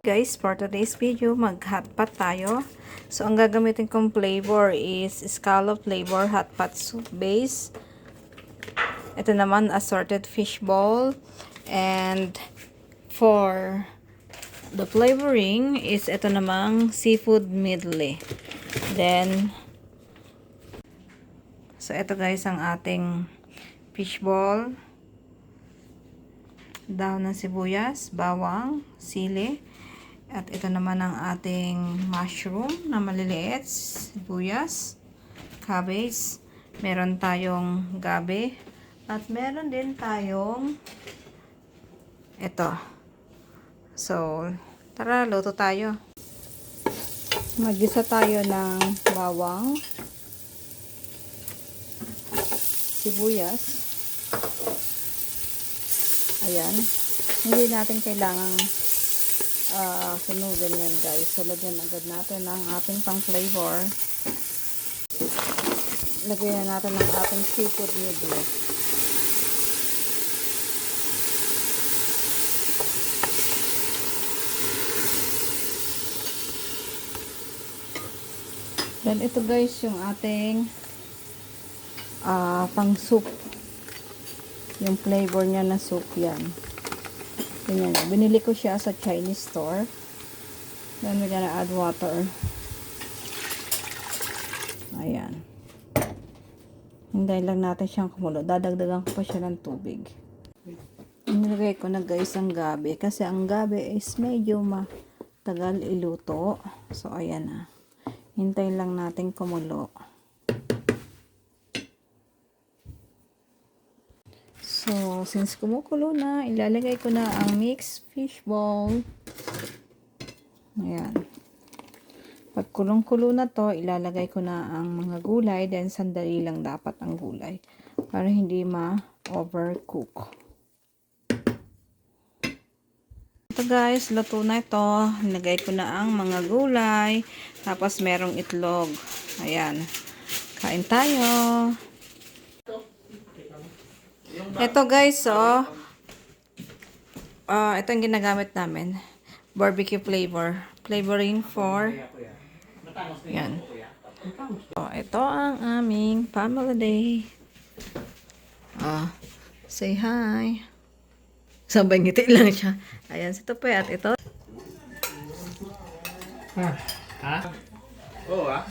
Guys, for today's video, mag-hotpot tayo. So, ang gagamitin kong flavor is scallop flavor hotpot soup base. Ito naman, assorted fish ball. And for the flavoring is ito namang seafood medley. Then, so ito guys ang ating fish ball. Dahon ng sibuyas, bawang, sili. At ito naman ang ating mushroom na maliliit, sibuyas, cabbage. Meron tayong gabi. At meron din tayong ito. So, tara, luto tayo. Mag-isa tayo ng bawang, sibuyas. Ayan. Hindi natin kailangang sunugin yan guys. So, lagyan agad natin ng ating pang flavor. Lagyan na natin ng ating seafood medley. Then ito guys yung ating pang soup. Yung flavor niya na soup yan. Ganyan. Binili ko siya sa Chinese store. Then we're gonna add water. Ayan. Hintayin lang natin siyang kumulo. Dadagdagan ko pa siya ng tubig. Inilagay ko na guys ang gabi. Kasi ang gabi is medyo matagal iluto. So ayan na. Hintayin lang natin kumulo. So, since kumukulo na, ilalagay ko na ang mixed fish ball. Ayan. Pag kulong-kulo na to, ilalagay ko na ang mga gulay. Then, sandali lang dapat ang gulay. Para hindi ma-overcook. Ito guys, luto na ito. Nilagay ko na ang mga gulay. Tapos, merong itlog. Ayan. Kain tayo. Ito guys, so ito ang ginagamit namin. Barbecue flavor. Flavoring for yan. So, ito ang aming family day. Say hi. Sabay ngiti lang siya. Ayan, si Tope at ito. Ha? Oo ah.